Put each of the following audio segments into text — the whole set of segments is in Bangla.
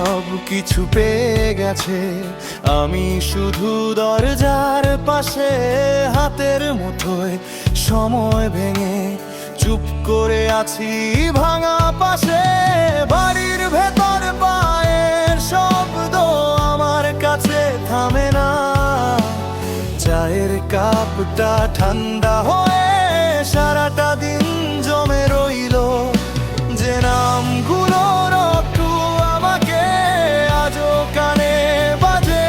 সব কিছু পেয়ে গেছে, আমি শুধু দরজার পাশে হাতের মুঠোয় সময় ভেঙে চুপ করে আছি ভাঙা পাশে। বাড়ির ভেতর পায়ের শব্দ আমার কাছে থামে না, চায়ের কাপটা ঠান্ডা হয়ে সারাটা দিন জমে রইল। যে নামগুলোর একটু আমাকে আজও কানে বাজে,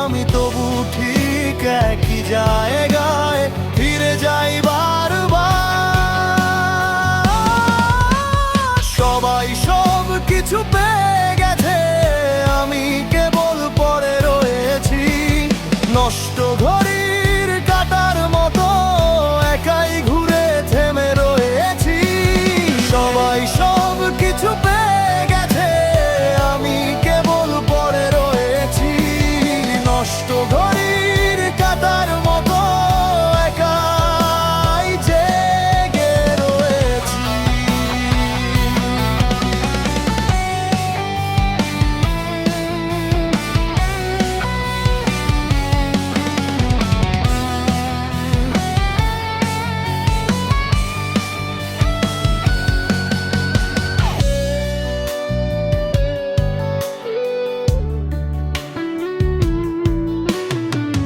আমি তবু ঠিক একই জায়গায় ফিরে যাই বারবার। সবাই সব কিছু পেয়ে গেছে, আমি কেবল পড়ে রয়েছি নষ্ট ঘড়ির কাঁটার মতো, একাই ঘুরে থেমে রয়েছি। সবাই সব কিছু পেয়ে গেছে, আমি কেবল পড়ে রয়েছি নষ্ট ঘড়ির কাঁটার মতো, একাই জেগে রয়েছি।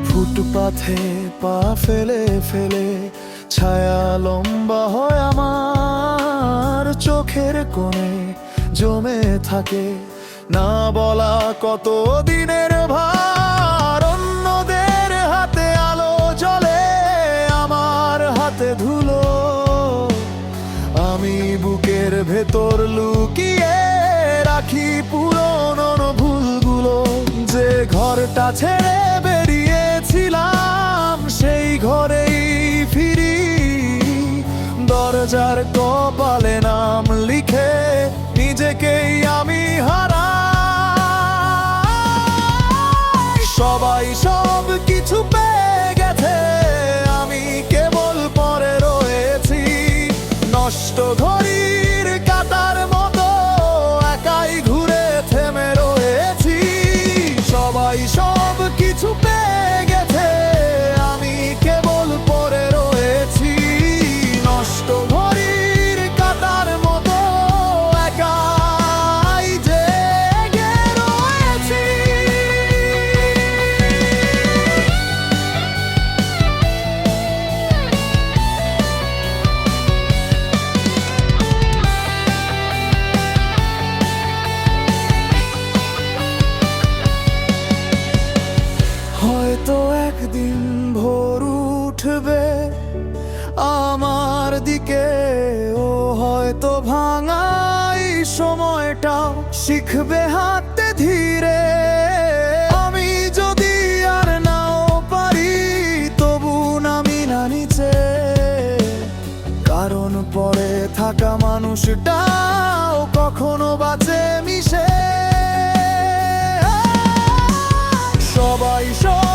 ফুটপাথে পা ফেলে ফেলে ছায়া লম্বা হয় আমার, চোখের কোণে জমে থাকে না বলা কত দিনের ভার। অন্যদের হাতে আলো জ্বলে, আমার হাতে ধুলো, আমি বুকের ভেতর লুকিয়ে রাখি পুরনো ভুলগুলো। যে ঘরটা ছেড়ে বেরিয়েছিলাম সেই ঘরেই ফিরি, দরজার কপালে নাম লিখে নিজেকেই আমি হারাই। সবাই সব কিছু পেয়ে গেছে, আমি কেবল পড়ে রয়েছি নষ্ট ঘড়ির কাঁটার মতো, একাই ঘুরে থেমে রয়েছি। সবাই সব কিছু পেয়ে গেছে, আমি কেবল পড়ে রয়েছি নষ্ট ঘড়ির কাঁটার মতো, একাই জেগে রয়েছি। হয়তো একদিন ভোর উঠবে আমার দিকে, ও হয়তো ভাঙাই সময়টাও শিখবে হাঁটতে ধীরে। আমি যদি আর নাও পারি তবু নামি না নিচে, কারণ পড়ে থাকা মানুষটাও কখনো বাঁচে মিশে। সবাই সব